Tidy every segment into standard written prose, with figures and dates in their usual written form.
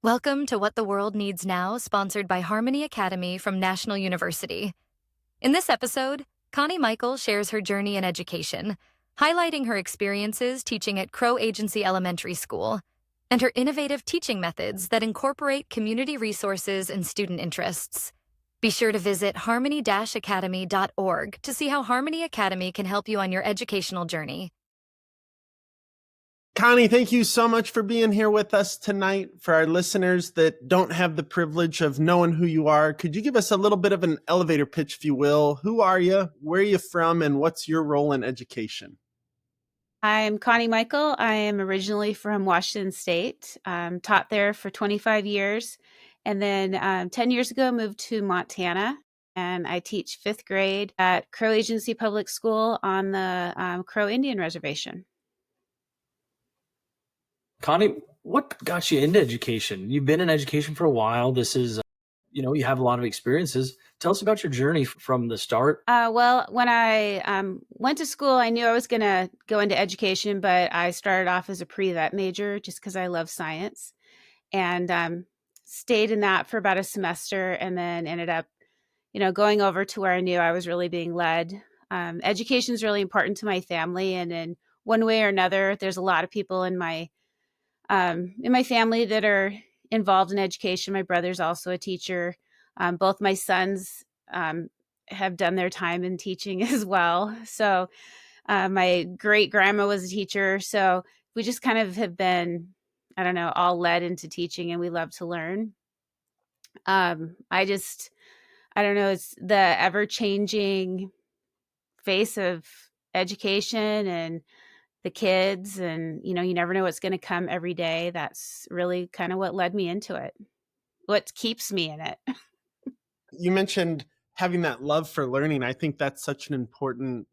Welcome to What the World Needs Now, sponsored by Harmony Academy from National University. In this episode, Connie Michael shares her journey in education, highlighting her experiences teaching at Crow Agency Elementary School and her innovative teaching methods that incorporate community resources and student interests. Be sure to visit harmony-academy.org to see how Harmony Academy can help you on your educational journey. Connie, thank you so much for being here with us tonight. For our listeners that don't have the privilege of knowing who you are, could you give us a little bit of an elevator pitch, if you will? Who are you? Where are you from? And what's your role in education? I'm Connie Michael. I am originally from Washington State. Taught there for 25 years. And then 10 years ago, moved to Montana. And I teach fifth grade at Crow Agency Public School on the Crow Indian Reservation. Connie, what got you into education? You've been in education for a while. This is, you have a lot of experiences. Tell us about your journey from the start. Well, when I went to school, I knew I was going to go into education, but I started off as a pre-vet major just because I love science, and stayed in that for about a semester, and then ended up, going over to where I knew I was really being led. Education is really important to my family, and in one way or another, there's a lot of people in my family that are involved in education. My brother's also a teacher. Both my sons have done their time in teaching as well. So my great grandma was a teacher. So we just kind of have been, all led into teaching, and we love to learn. I don't know, it's the ever changing face of education and the kids, and you never know what's going to come every day. That's really kind of what led me into it, what keeps me in it. You mentioned having that love for learning. I think that's such an important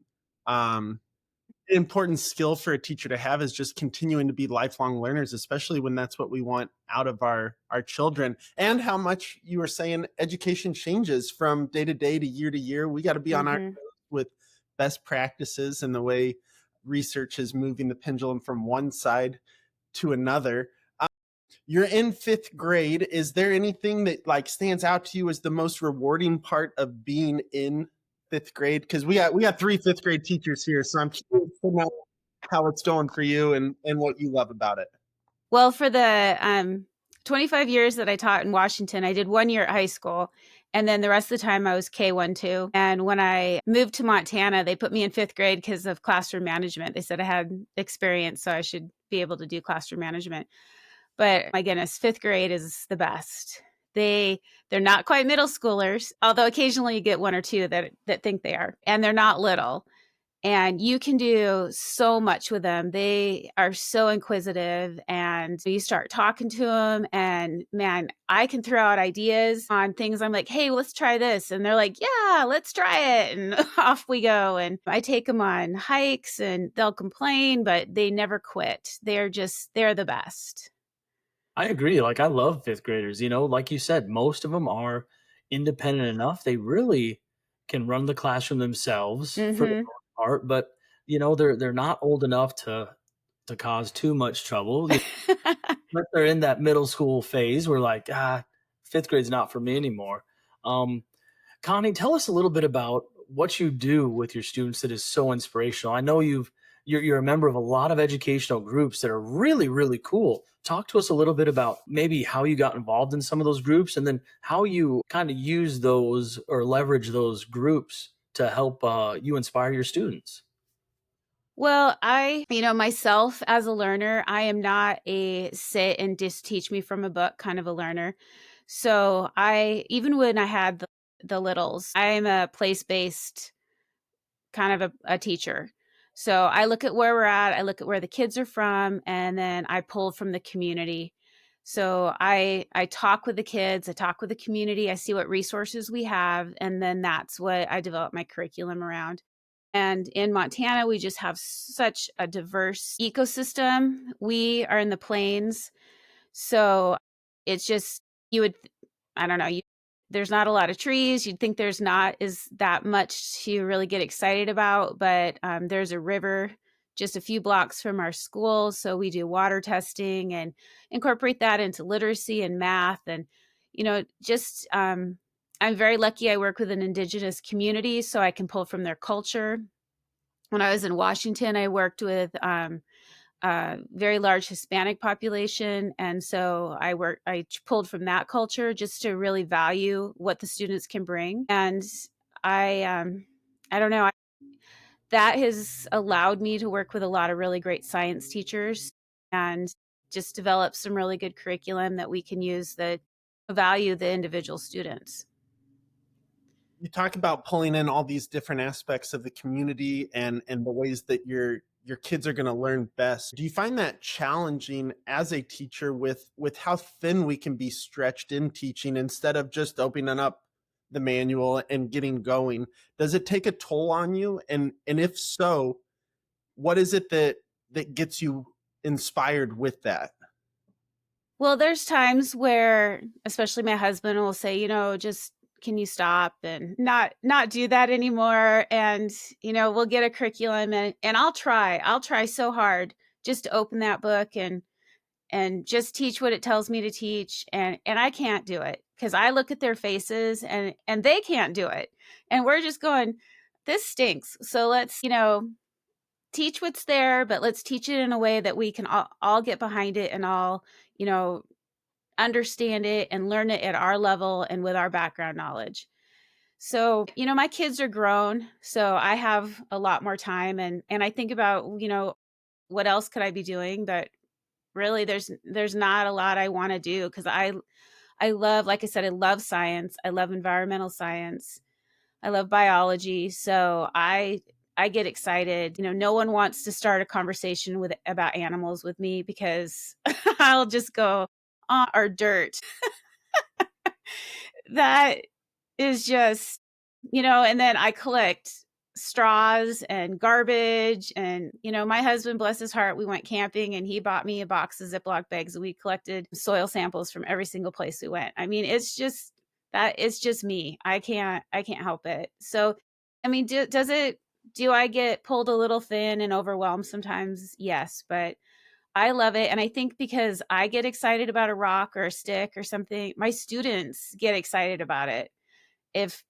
skill for a teacher to have, is just continuing to be lifelong learners, especially when that's what we want out of our children. And how much you were saying education changes from day to day to year. We got to be on our toes with best practices and the way research is moving the pendulum from one side to another. You're in fifth grade. Is there anything that stands out to you as the most rewarding part of being in fifth grade? Because we got three fifth grade teachers here, so I'm curious to know how it's going for you and what you love about it. Well, for the 25 years that I taught in Washington, I did 1 year at high school, and then the rest of the time I was K-1-2. And when I moved to Montana, they put me in fifth grade because of classroom management. They said I had experience, so I should be able to do classroom management. But my goodness, fifth grade is the best. They're not quite middle schoolers, although occasionally you get one or two that think they are, and they're not little. And you can do so much with them. They are so inquisitive, and you start talking to them, and man, I can throw out ideas on things. I'm like, hey, let's try this. And they're like, yeah, let's try it. And off we go. And I take them on hikes, and they'll complain, but they never quit. They're the best. I agree. I love fifth graders. Like you said, most of them are independent enough. They really can run the classroom themselves for the most part, but they're not old enough to cause too much trouble. But they're in that middle school phase where fifth grade's not for me anymore. Connie, tell us a little bit about what you do with your students that is so inspirational. I know you're a member of a lot of educational groups that are really, really cool. Talk to us a little bit about maybe how you got involved in some of those groups, and then how you kind of use those or leverage those groups to help you inspire your students. Well, myself as a learner, I am not a sit and just teach me from a book kind of a learner. So even when I had the littles, I'm a place-based kind of a teacher. So I look at where we're at, I look at where the kids are from, and then I pull from the community. So I talk with the kids, I talk with the community, I see what resources we have, and then that's what I develop my curriculum around. And in Montana, we just have such a diverse ecosystem. We are in the plains. So it's just, I don't know, there's not a lot of trees. You'd think there's not is that much to really get excited about, but there's a river just a few blocks from our school. So we do water testing and incorporate that into literacy and math. And, just I'm very lucky I work with an indigenous community, so I can pull from their culture. When I was in Washington, I worked with a very large Hispanic population. And so I pulled from that culture just to really value what the students can bring. And I don't know, that has allowed me to work with a lot of really great science teachers and just develop some really good curriculum that we can use that value the individual students. You talk about pulling in all these different aspects of the community and the ways that your kids are going to learn best. Do you find that challenging as a teacher with how thin we can be stretched in teaching instead of just opening up the manual and getting going? Does it take a toll on you? And if so, what is it that gets you inspired with that? Well, there's times where, especially my husband will say, just can you stop and not do that anymore? And, we'll get a curriculum and I'll try so hard just to open that book and just teach what it tells me to teach. And I can't do it because I look at their faces and they can't do it. And we're just going, this stinks. So let's, teach what's there, but let's teach it in a way that we can all get behind it and all, understand it and learn it at our level and with our background knowledge. So, my kids are grown, so I have a lot more time and I think about, what else could I be doing? But really there's not a lot I want to do because I love, like I said, I love science. I love environmental science. I love biology. So I get excited. No one wants to start a conversation about animals with me because I'll just go, or dirt. That is just, and then I collect straws and garbage. And, my husband, bless his heart, we went camping and he bought me a box of Ziploc bags and we collected soil samples from every single place we went. I mean, it's just me. I can't help it. So, I mean, do I get pulled a little thin and overwhelmed sometimes? Yes, but I love it. And I think because I get excited about a rock or a stick or something, my students get excited about it. If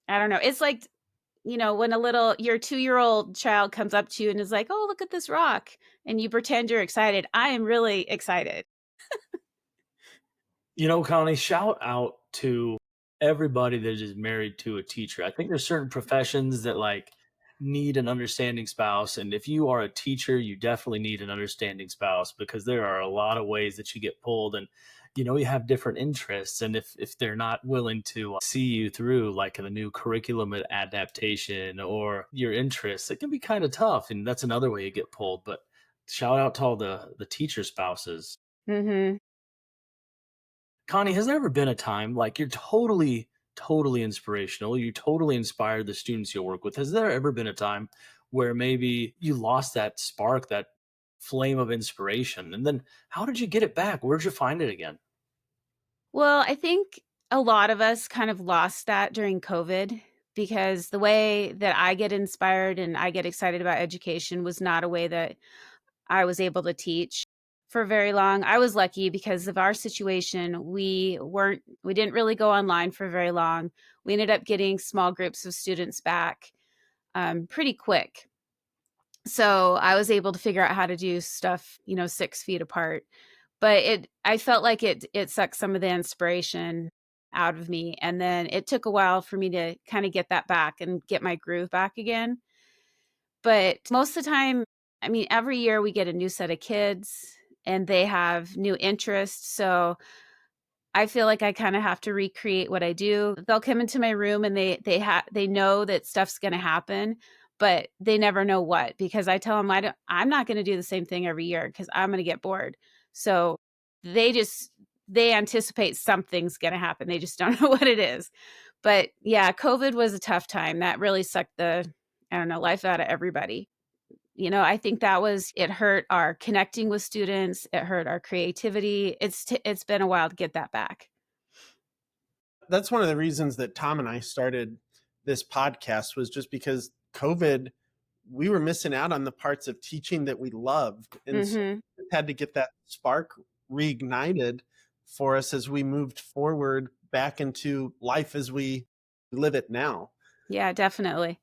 I don't know, it's like, when your 2-year-old child comes up to you and is like, oh, look at this rock. And you pretend you're excited. I am really excited. Connie, shout out to everybody that is married to a teacher. I think there's certain professions that need an understanding spouse. And if you are a teacher, you definitely need an understanding spouse because there are a lot of ways that you get pulled and you have different interests. And if they're not willing to see you through like the new curriculum adaptation or your interests, it can be kind of tough. And that's another way you get pulled. But shout out to all the teacher spouses. Mm-hmm. Connie, has there ever been a time like you're totally inspirational, you totally inspired the students you work with? Has there ever been a time where maybe you lost that spark, that flame of inspiration? And then how did you get it back? Where'd you find it again? Well, I think a lot of us kind of lost that during COVID because the way that I get inspired and I get excited about education was not a way that I was able to teach for very long. I was lucky because of our situation. We didn't really go online for very long. We ended up getting small groups of students back pretty quick. So I was able to figure out how to do stuff, 6 feet apart. But I felt like it sucked some of the inspiration out of me. And then it took a while for me to kind of get that back and get my groove back again. But most of the time, I mean, every year we get a new set of kids and they have new interests. So I feel like I kind of have to recreate what I do. They'll come into my room and they know that stuff's going to happen, but they never know what because I tell them I'm not going to do the same thing every year because I'm going to get bored. So they anticipate something's going to happen. They just don't know what it is. But yeah, COVID was a tough time. That really sucked life out of everybody. I think it hurt our connecting with students. It hurt our creativity. It's been a while to get that back. That's one of the reasons that Tom and I started this podcast was just because COVID we were missing out on the parts of teaching that we loved. And so Mm-hmm. we had to get that spark reignited for us as we moved forward back into life as we live it now. Yeah, definitely.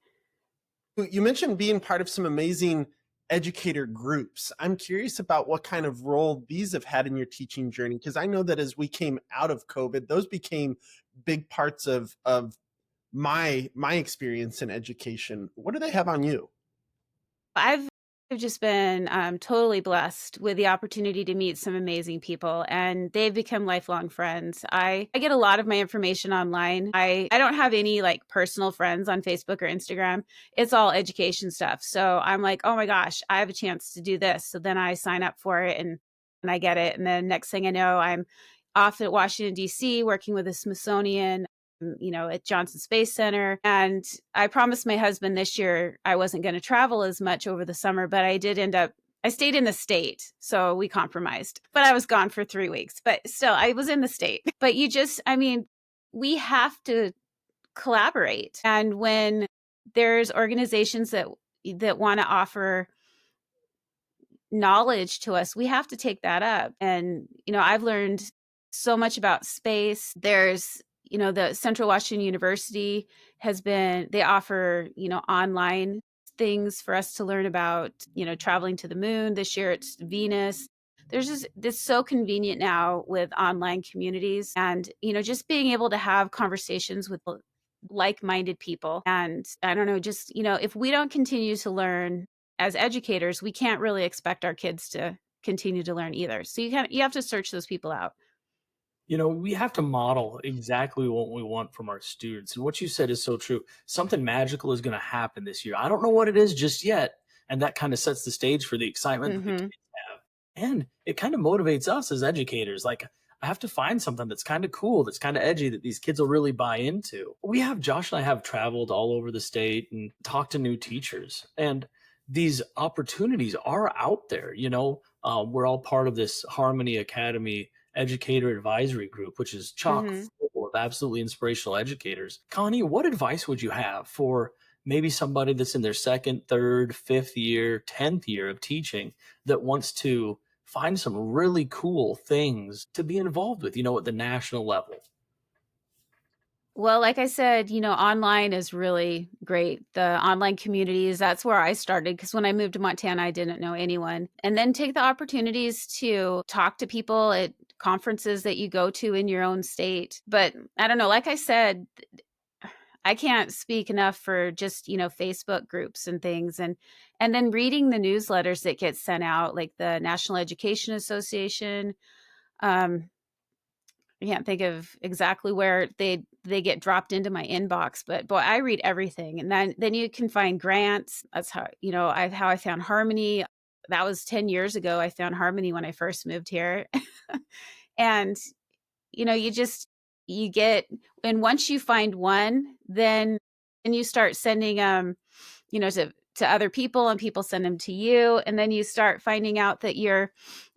You mentioned being part of some amazing educator groups. I'm curious about what kind of role these have had in your teaching journey, because I know that as we came out of COVID, those became big parts of my experience in education. What do they have on you? I've just been totally blessed with the opportunity to meet some amazing people, and they've become lifelong friends. I get a lot of my information online. I don't have any like personal friends on Facebook or Instagram. It's all education stuff. So I'm like, oh my gosh, I have a chance to do this. So then I sign up for it and I get it. And then next thing I know, I'm off at Washington, D.C., working with the Smithsonian, at Johnson Space Center. And I promised my husband this year I wasn't going to travel as much over the summer, but I stayed in the state. So we compromised, but I was gone for 3 weeks, but still I was in the state. But we have to collaborate. And when there's organizations that want to offer knowledge to us, we have to take that up. And, I've learned so much about space. There's, the Central Washington University they offer, online things for us to learn about, traveling to the moon. This year it's Venus. It's so convenient now with online communities and, just being able to have conversations with like-minded people. And I don't know, just, if we don't continue to learn as educators, we can't really expect our kids to continue to learn either. So you have to search those people out. We have to model exactly what we want from our students. And what you said is so true. Something magical is going to happen this year. I don't know what it is just yet. And that kind of sets the stage for the excitement that the Mm-hmm. kids have. And it kind of motivates us as educators. Like, I have to find something that's kind of cool, that's kind of edgy, that these kids will really buy into. Josh and I have traveled all over the state and talked to new teachers. And these opportunities are out there. We're all part of this Harmony Academy educator advisory group, which is chock Mm-hmm. full of absolutely inspirational educators. Connie, what advice would you have for maybe somebody that's in their second, third, fifth year, 10th year of teaching that wants to find some really cool things to be involved with, at the national level? Well, like I said, online is really great. The online communities, that's where I started because when I moved to Montana, I didn't know anyone. And then take the opportunities to talk to people at conferences that you go to in your own state. But I don't know, like I said, I can't speak enough for just, Facebook groups and things and then reading the newsletters that get sent out, like the National Education Association. I can't think of exactly where they get dropped into my inbox, but boy, I read everything. And then you can find grants. That's how, how I found Harmony. That was 10 years ago. I found Harmony when I first moved here. And, you get, and once you find one, then you start sending, to other people and people send them to you. And then you start finding out that you're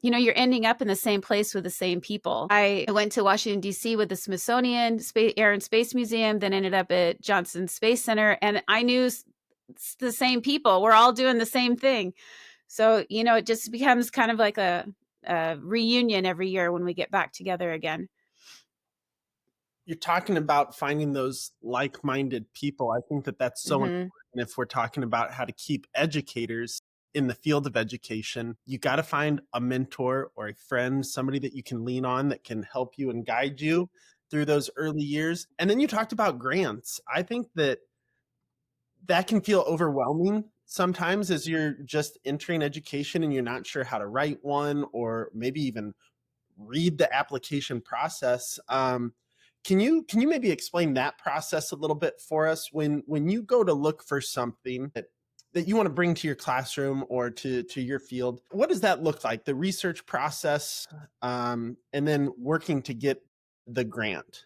ending up in the same place with the same people. I went to Washington, D.C. with the Smithsonian Air and Space Museum, then ended up at Johnson Space Center. And I knew the same people. We're all doing the same thing. So, it just becomes kind of like a reunion every year when we get back together again. You're talking about finding those like-minded people. I think that that's so Mm-hmm. important if we're talking about how to keep educators in the field of education. You got to find a mentor or a friend, somebody that you can lean on that can help you and guide you through those early years. And then you talked about grants. I think that can feel overwhelming sometimes as you're just entering education and you're not sure how to write one or maybe even read the application process. Can you maybe explain that process a little bit for us when you go to look for something that you want to bring to your classroom or to your field? What does that look like? The research process, and then working to get the grant.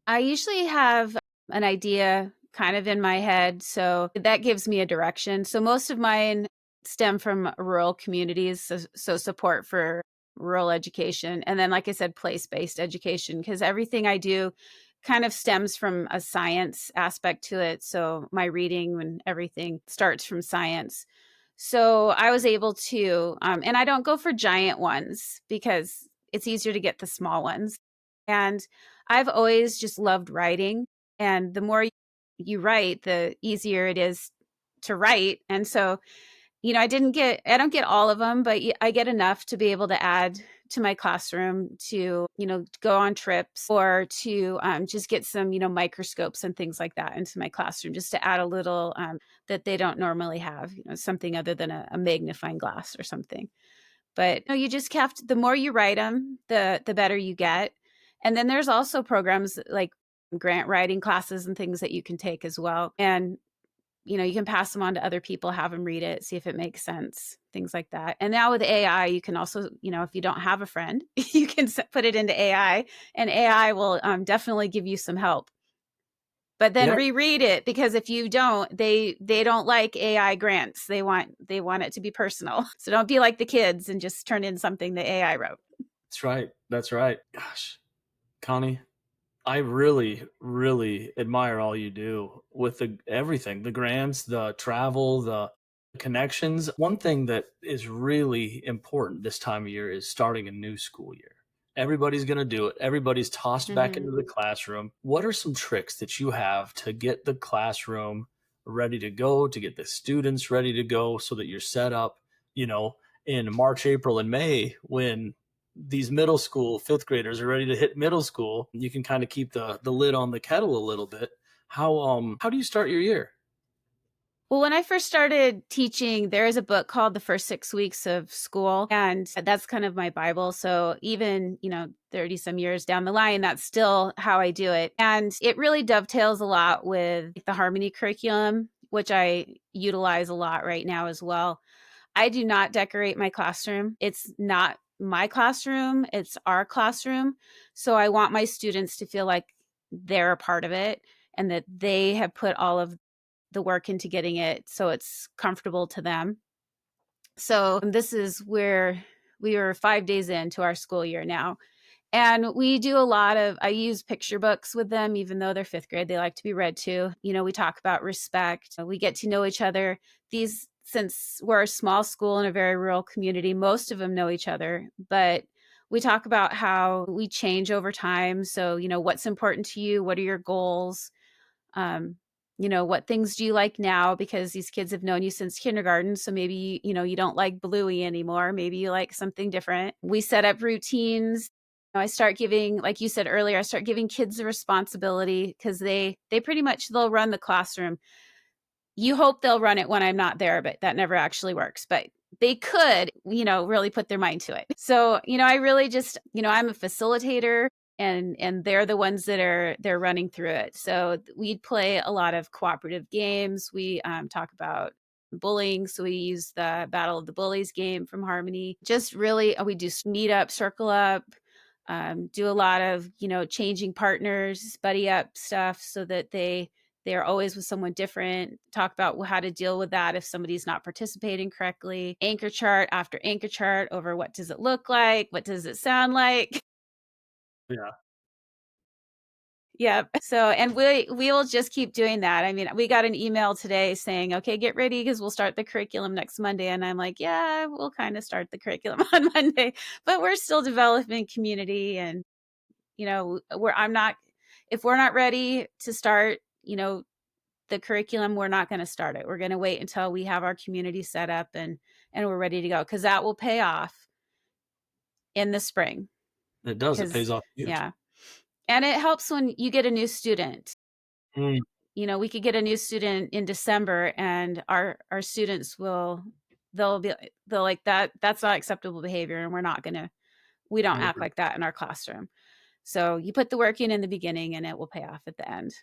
I usually have an idea kind of in my head, so that gives me a direction. So most of mine stem from rural communities, so support for rural education. And then, like I said, place-based education, because everything I do kind of stems from a science aspect to it. So my reading and everything starts from science. So I was able to, and I don't go for giant ones because it's easier to get the small ones. And I've always just loved writing. And the more you write, the easier it is to write. And so, I don't get all of them, but I get enough to be able to add to my classroom to, go on trips or to just get some, microscopes and things like that into my classroom, just to add a little that they don't normally have, something other than a magnifying glass or something. But no, you just have to, the more you write them, the better you get. And then there's also programs like grant writing classes and things that you can take as well. And you can pass them on to other people, have them read it, see if it makes sense, things like that. And now with AI, you can also, if you don't have a friend, you can put it into AI, and AI will definitely give you some help. But then Yeah. reread it, because if you don't, they don't like AI grants. They want it to be personal. So don't be like the kids and just turn in something the AI wrote. That's right. That's right. Gosh, Connie, I really, really admire all you do with everything, the grants, the travel, the connections. One thing that is really important this time of year is starting a new school year. Everybody's going to do it. Everybody's tossed back into the classroom. What are some tricks that you have to get the classroom ready to go, to get the students ready to go so that you're set up, you know, in March, April, and May when these middle school fifth graders are ready to hit middle school? You can kind of keep the lid on the kettle a little bit. How do you start your year? Well, when I first started teaching, there is a book called The First 6 Weeks of School, and that's kind of my Bible. So even, 30 some years down the line, that's still how I do it. And it really dovetails a lot with the Harmony curriculum, which I utilize a lot right now as well. I do not decorate my classroom. It's not my classroom, it's our classroom. So I want my students to feel like they're a part of it and that they have put all of the work into getting it so it's comfortable to them. So this is where we are 5 days into our school year now. And we do I use picture books with them, even though they're fifth grade, they like to be read to. We talk about respect. We get to know each other. Since we're a small school in a very rural community, most of them know each other, but we talk about how we change over time. So, what's important to you? What are your goals? Um, what things do you like now? Because these kids have known you since kindergarten. So maybe, you don't like Bluey anymore. Maybe you like something different. We set up routines. I start giving, like you said earlier, I start giving kids the responsibility because they pretty much, they'll run the classroom. You hope they'll run it when I'm not there, but that never actually works. But they could, really put their mind to it. So, I really just, I'm a facilitator, and they're the ones they're running through it. So we play a lot of cooperative games. We talk about bullying. So we use the Battle of the Bullies game from Harmony. Just really, we do meet up, circle up, do a lot of, changing partners, buddy up stuff so that they're always with someone different. Talk about how to deal with that if somebody's not participating correctly. Anchor chart after anchor chart over what does it look like? What does it sound like? Yeah. Yep. So, and we will just keep doing that. I mean, we got an email today saying, okay, get ready because we'll start the curriculum next Monday. And I'm like, yeah, we'll kind of start the curriculum on Monday, but we're still developing community. And, if we're not ready to start, the curriculum, we're not going to start it. We're going to wait until we have our community set up and we're ready to go, because that will pay off in the spring. It does. It pays off huge. Yeah. And it helps when you get a new student. Mm. We could get a new student in December and our students they'll like that's not acceptable behavior, and we don't act like that in our classroom. So you put the work in the beginning and it will pay off at the end.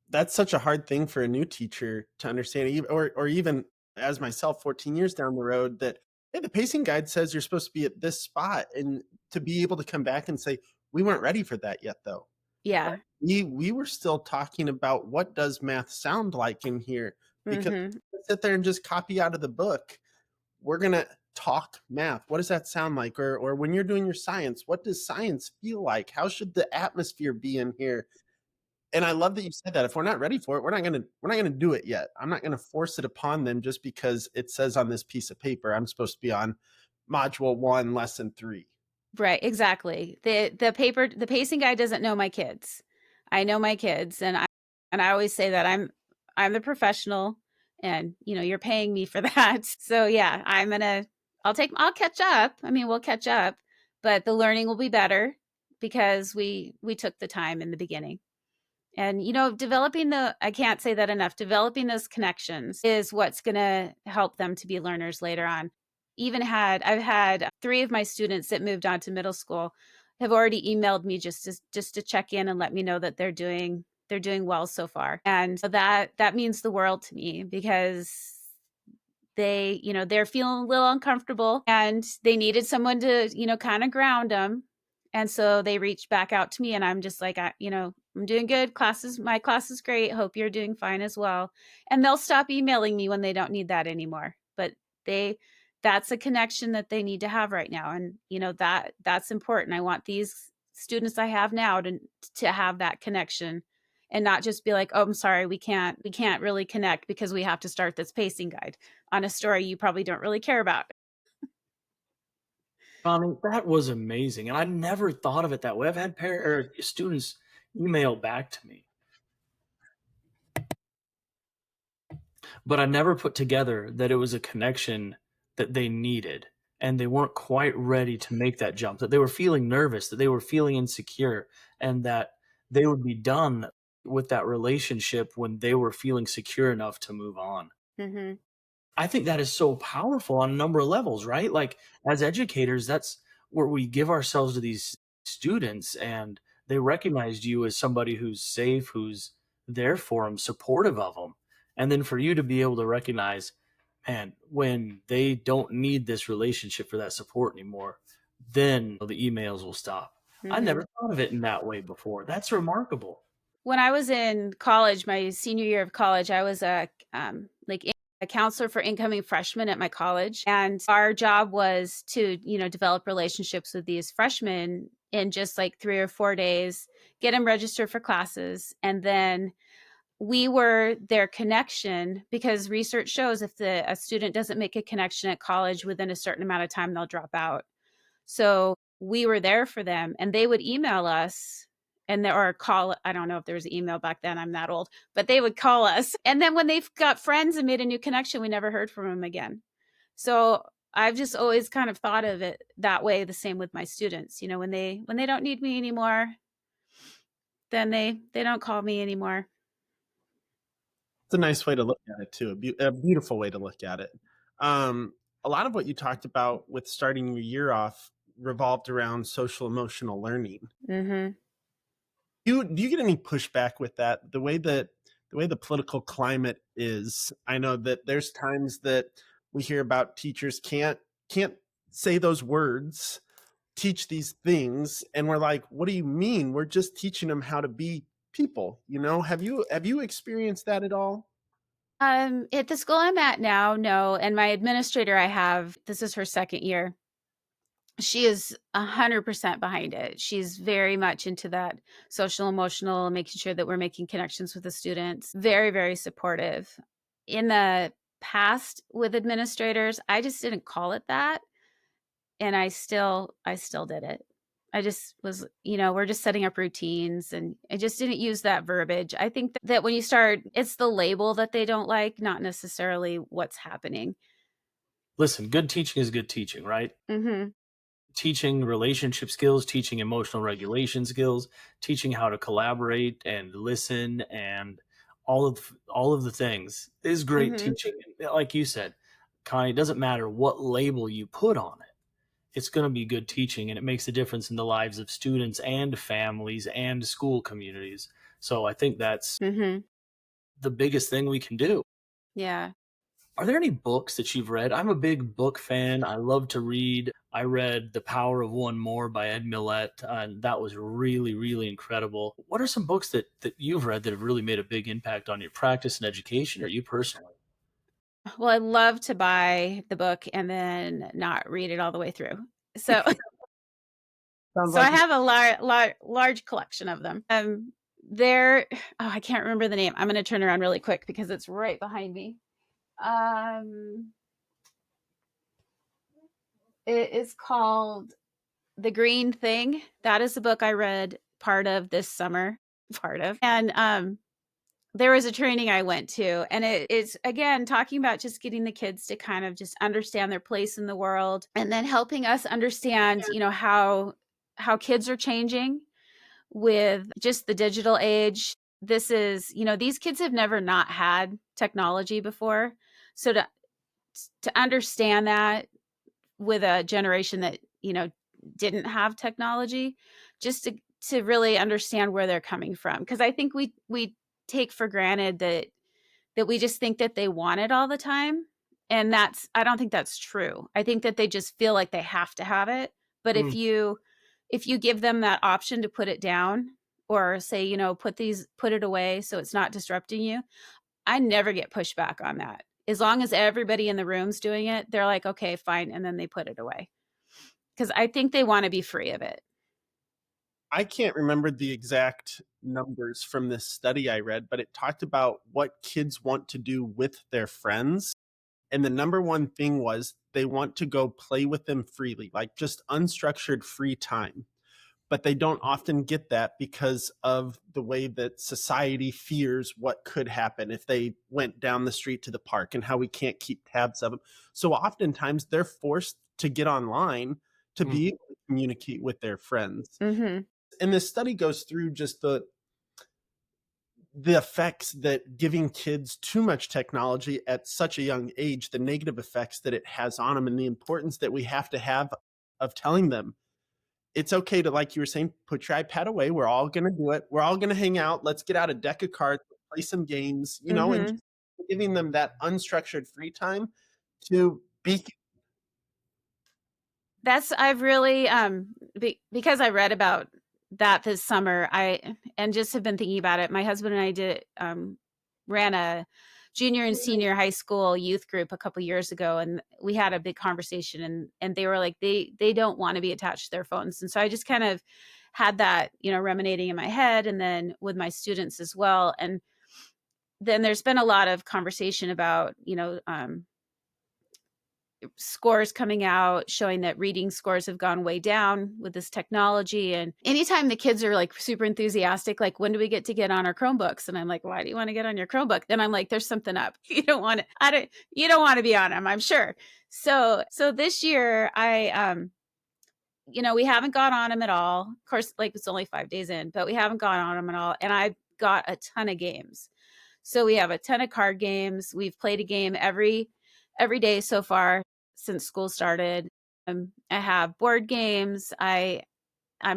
That's such a hard thing for a new teacher to understand, or even as myself, 14 years down the road, that hey, the pacing guide says you're supposed to be at this spot, and to be able to come back and say we weren't ready for that yet, though. Yeah. We were still talking about what does math sound like in here, because Mhm. sit there and just copy out of the book. We're gonna talk math, what does that sound like? Or when you're doing your science, what does science feel like? How should the atmosphere be in here? And I love that you said that. If we're not ready for it, we're not gonna do it yet. I'm not gonna force it upon them just because it says on this piece of paper I'm supposed to be on module 1, lesson 3. Right, exactly. The pacing guy doesn't know my kids. I know my kids, and I always say that I'm the professional, and you're paying me for that. So yeah, I'll catch up. I mean, we'll catch up, but the learning will be better because we took the time in the beginning. And I can't say that enough. Developing those connections is what's going to help them to be learners later on. I've had 3 of my students that moved on to middle school have already emailed me just to check in and let me know that they're doing well so far. And so that means the world to me, because they're feeling a little uncomfortable and they needed someone to, kind of ground them. And so they reached back out to me, and I'm just like, I'm doing good. My class is great. Hope you're doing fine as well. And they'll stop emailing me when they don't need that anymore. But that's a connection that they need to have right now. And, that's important. I want these students I have now to have that connection, and not just be like, oh, I'm sorry, we can't really connect because we have to start this pacing guide on a story you probably don't really care about. Connie, that was amazing, and I never thought of it that way. I've had students email back to me, but I never put together that it was a connection that they needed, and they weren't quite ready to make that jump, that they were feeling nervous, that they were feeling insecure, and that they would be done with that relationship when they were feeling secure enough to move on. Mm-hmm. I think that is so powerful on a number of levels, right? Like, as educators, that's where we give ourselves to these students, and they recognized you as somebody who's safe, who's there for them, supportive of them. And then for you to be able to recognize, man, when they don't need this relationship for that support anymore, then the emails will stop. I Mm-hmm. never thought of it in that way before. That's remarkable. When I was in college, my senior year of college, I was a counselor for incoming freshmen at my college, and our job was to develop relationships with these freshmen in just like 3 or 4 days, get them registered for classes, and then we were their connection, because research shows if a student doesn't make a connection at college within a certain amount of time, they'll drop out. So we were there for them, and they would email us or call. I don't know if there was email back then. I'm that old, but they would call us. And then when they've got friends and made a new connection, we never heard from them again. So I've just always kind of thought of it that way. The same with my students. When they don't need me anymore, then they don't call me anymore. It's a nice way to look at it too. A beautiful way to look at it. A lot of what you talked about with starting your year off revolved around social emotional learning. Mm-hmm. Do you get any pushback with that? The way the political climate is, I know that there's times that we hear about teachers can't say those words, teach these things, and we're like, what do you mean? We're just teaching them how to be people. Have you experienced that at all? At the school I'm at now, no. And my administrator this is her second year. She is 100% behind it. She's very much into that social emotional, making sure that we're making connections with the students. Very, very supportive. In the past with administrators, I just didn't call it that. And I still did it. I just was, we're just setting up routines, and I just didn't use that verbiage. I think that when you start, it's the label that they don't like, not necessarily what's happening. Listen, good teaching is good teaching, right? Mm-hmm. Teaching relationship skills, teaching emotional regulation skills, teaching how to collaborate and listen, and all of the things is great Mm-hmm. teaching. Like you said, Connie, it doesn't matter what label you put on it. It's going to be good teaching, and it makes a difference in the lives of students and families and school communities. So I think that's Mm-hmm. the biggest thing we can do. Yeah. Are there any books that you've read? I'm a big book fan. I love to read. I read The Power of One More by Ed Millett, and that was really, really incredible. What are some books that you've read that have really made a big impact on your practice and education, or you personally? Well, I love to buy the book and then not read it all the way through. So Sounds so like I have a large collection of them. They're I can't remember the name. I'm gonna turn around really quick because it's right behind me. Um, it is called The Green Thing. That is the book I read part of this summer. Part of. And there was a training I went to, and it's again talking about just getting the kids to kind of just understand their place in the world, and then helping us understand, how kids are changing with just the digital age. This is, these kids have never not had technology before. So to understand that with a generation that, didn't have technology, just to really understand where they're coming from. Because I think we take for granted that we just think that they want it all the time. And I don't think that's true. I think that they just feel like they have to have it. But Mm. if you give them that option to put it down, or say, put it away so it's not disrupting you, I never get pushback on that. As long as everybody in the room's doing it, they're like, okay, fine. And then they put it away. Because I think they want to be free of it. I can't remember the exact numbers from this study I read, but it talked about what kids want to do with their friends. And the number one thing was they want to go play with them freely, like just unstructured free time. But they don't often get that because of the way that society fears what could happen if they went down the street to the park, and how we can't keep tabs of them. So oftentimes they're forced to get online to Mm. be able to communicate with their friends. Mm-hmm. And this study goes through just the effects that giving kids too much technology at such a young age, the negative effects that it has on them, and the importance that we have to have of telling them it's okay to, like you were saying, put your iPad away. We're all going to do it. We're all going to hang out. Let's get out a deck of cards, play some games, and Mm-hmm. just giving them that unstructured free time to be. I've really, because I read about that this summer, and just have been thinking about it. My husband and I ran a junior and senior high school youth group a couple years ago, and we had a big conversation, and they were like, they don't want to be attached to their phones. And so I just kind of had that, ruminating in my head, and then with my students as well. And then there's been a lot of conversation about, scores coming out showing that reading scores have gone way down with this technology. And anytime the kids are like super enthusiastic, like, when do we get on our Chromebooks? And I'm like, why do you want to get on your Chromebook? Then I'm like, there's something up. You don't want to be on them, I'm sure. So this year we haven't gone on them at all. Of course, like, it's only 5 days in, but we haven't gone on them at all. And I got a ton of games. So we have a ton of card games. We've played a game every day so far since school started. I have board games. I'm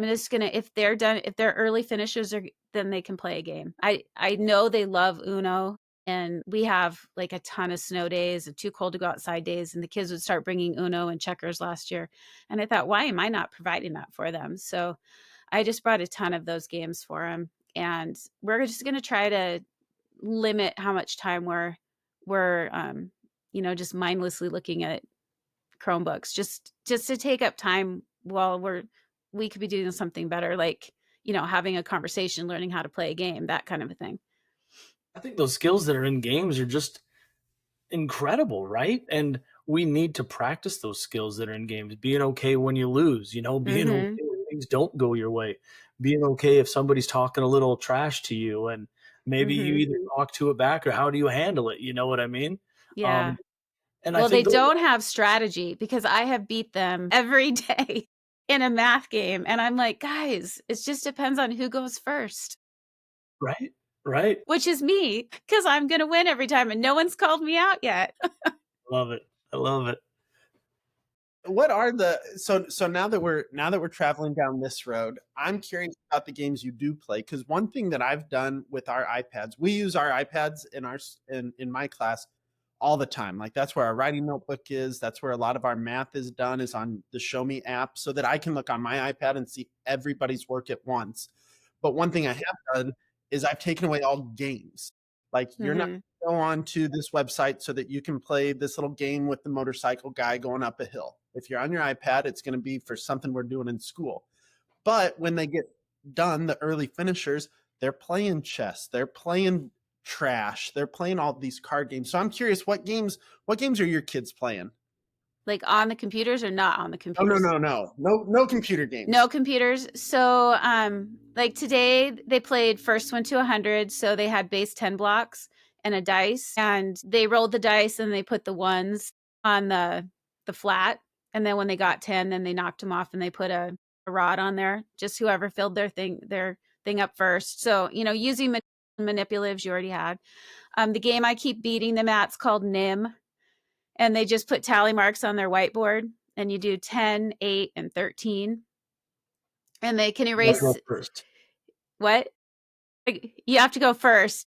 just gonna, if they're early finishers, then they can play a game. I know they love Uno, and we have like a ton of snow days and too cold to go outside days, and the kids would start bringing Uno and checkers last year. And I thought, why am I not providing that for them? So I just brought a ton of those games for them, and we're just gonna try to limit how much time we're just mindlessly looking at Chromebooks, just to take up time while we could be doing something better, like, having a conversation, learning how to play a game, that kind of a thing. I think those skills that are in games are just incredible, right? And we need to practice those skills that are in games. Being okay when you lose, being okay Mhm. when things don't go your way, being okay if somebody's talking a little trash to you, and maybe you Mhm. either talk to it back or how do you handle it? You know what I mean? Yeah. Um, and I Well, they think those, don't have strategy, because I have beat them every day in a math game, and I'm like, guys, it just depends on who goes first, right, right, which is me, because I'm gonna win every time, and no one's called me out yet. love it. I love it. What are the so now that we're traveling down this road, I'm curious about the games you do play, because one thing that I've done with our iPads, we use our iPads in my class all the time. Like, that's where our writing notebook is. That's where a lot of our math is done, is on the Show Me app, so that I can look on my iPad and see everybody's work at once. But one thing I have done is I've taken away all games. Like, you're not Mhm. go on to this website so that you can play this little game with the motorcycle guy going up a hill. If you're on your iPad, it's going to be for something we're doing in school. But when they get done, the early finishers, they're playing chess, they're playing trash, they're playing all these card games. So I'm curious, what games are your kids playing? Like on the computers or not on the Oh, no, computers? no, no, no, no computer games. No computers. So, like today they played first one to 100. So they had base 10 blocks and a dice, and they rolled the dice and they put the ones on the flat. And then when they got 10, then they knocked them off and they put a rod on there. Just whoever filled their thing up first. So, using manipulatives you already had. The game I keep beating them at's called NIM, and they just put tally marks on their whiteboard, and you do 10, 8, and 13. And they can erase. Go first. What? You have to go first.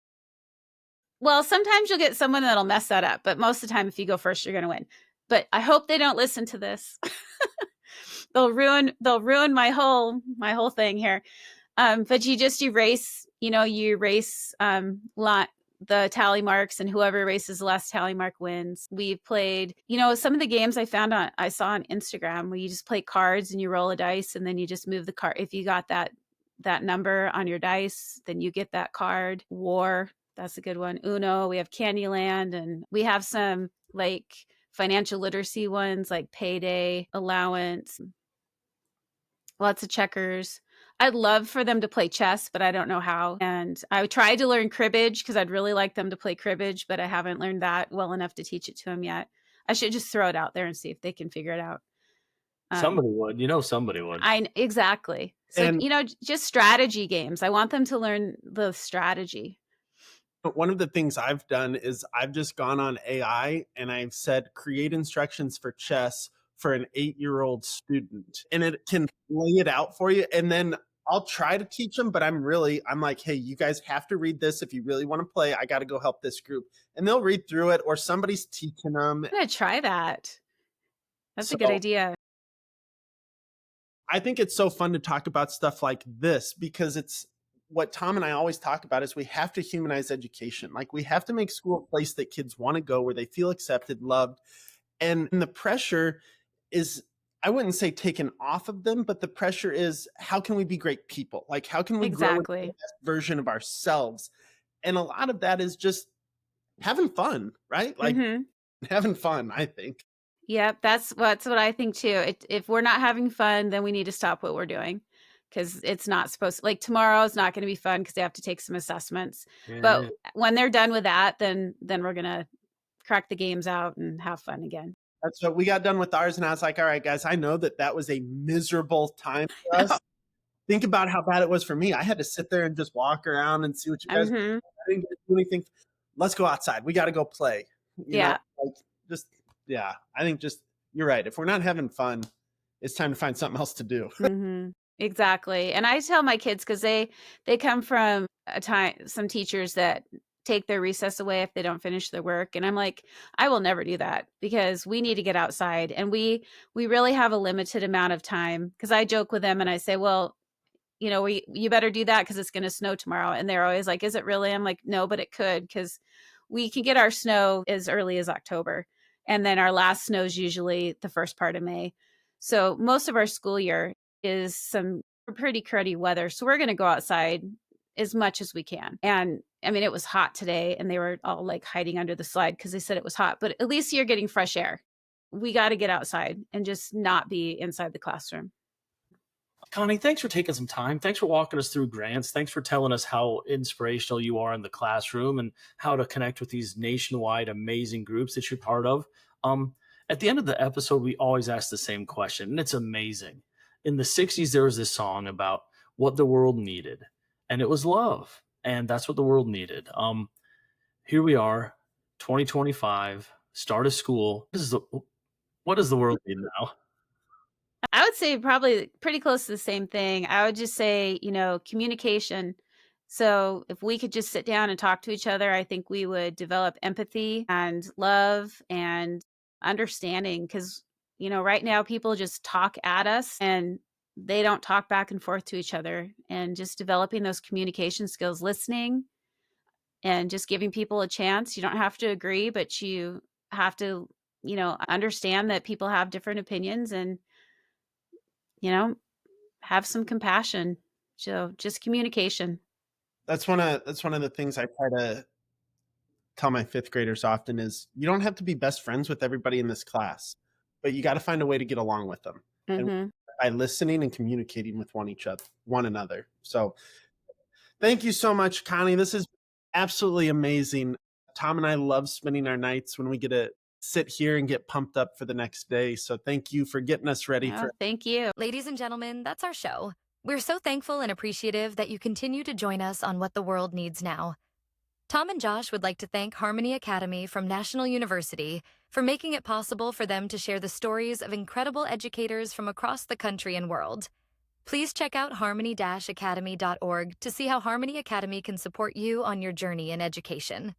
Well, sometimes you'll get someone that'll mess that up, but most of the time, if you go first, you're going to win. But I hope they don't listen to this. They'll ruin my whole thing here. But you just erase, the tally marks, and whoever erases the last tally mark wins. We've played, some of the games I saw on Instagram where you just play cards and you roll a dice and then you just move the card. If you got that number on your dice, then you get that card. War, that's a good one. Uno, we have Candyland, and we have some like financial literacy ones like payday, allowance, lots of checkers. I'd love for them to play chess, but I don't know how. And I tried to learn cribbage because I'd really like them to play cribbage, but I haven't learned that well enough to teach it to them yet. I should just throw it out there and see if they can figure it out. Somebody would. Somebody would. Exactly. So, And just strategy games. I want them to learn the strategy. But one of the things I've done is I've just gone on AI and I've said, create instructions for chess for an 8-year-old student, and it can lay it out for you. And then I'll try to teach them, but I'm like, hey, you guys have to read this. If you really want to play, I got to go help this group. And they'll read through it, or somebody's teaching them. I'm going to try that. That's a good idea. I think it's so fun to talk about stuff like this because it's what Tom and I always talk about is we have to humanize education. Like we have to make school a place that kids want to go, where they feel accepted, loved. And the pressure is, I wouldn't say taken off of them, but the pressure is, how can we be great people? Like, how can we grow into the best version of ourselves? And a lot of that is just having fun, right? Like having fun, I think. Yep, that's what I think too. If we're not having fun, then we need to stop what we're doing, because it's not supposed to, like tomorrow is not going to be fun because they have to take some assessments. Yeah. But when they're done with that, then we're going to crack the games out and have fun again. That's what we got done with ours. And I was like, all right, guys, I know that was a miserable time for us. Think about how bad it was for me. I had to sit there and just walk around and see what you guys were doing. I didn't get to do anything. Let's go outside. We got to go play. You know? I think you're right. If we're not having fun, it's time to find something else to do. Exactly. And I tell my kids, because they come from some teachers that take their recess away if they don't finish their work. And I'm like, I will never do that, because we need to get outside, and we really have a limited amount of time. Because I joke with them and I say, well, you better do that because it's going to snow tomorrow. And they're always like, is it really? I'm like, no, but it could, because we can get our snow as early as October. And then our last snow is usually the first part of May. So most of our school year is some pretty cruddy weather. So we're going to go outside as much as we can. And I mean, it was hot today, and they were all like hiding under the slide because they said it was hot, but at least you're getting fresh air. We got to get outside and just not be inside the classroom. Connie, thanks for taking some time. Thanks for walking us through grants. Thanks for telling us how inspirational you are in the classroom and how to connect with these nationwide amazing groups that you're part of. At the end of the episode, we always ask the same question, and it's amazing. In the 60s, there was this song about what the world needed, and it was love. And that's what the world needed. Here we are, 2025, start of school. What does the world need now? I would say probably pretty close to the same thing. I would just say, communication. So if we could just sit down and talk to each other, I think we would develop empathy and love and understanding. Because, right now people just talk at us and they don't talk back and forth to each other. And just developing those communication skills, listening, and just giving people a chance. You don't have to agree, but you have to, understand that people have different opinions and, have some compassion. So just communication. That's one of the things I try to tell my fifth graders often is you don't have to be best friends with everybody in this class, but you got to find a way to get along with them. And Hmm. by listening and communicating with one another. So thank you so much, Connie. This is absolutely amazing. Tom and I love spending our nights when we get to sit here and get pumped up for the next day. So thank you for getting us ready Oh, for. thank you. Ladies and gentlemen, that's our show. We're so thankful and appreciative that you continue to join us on What the World Needs Now. Tom and Josh would like to thank Harmony Academy from National University for making it possible for them to share the stories of incredible educators from across the country and world. Please check out harmony-academy.org to see how Harmony Academy can support you on your journey in education.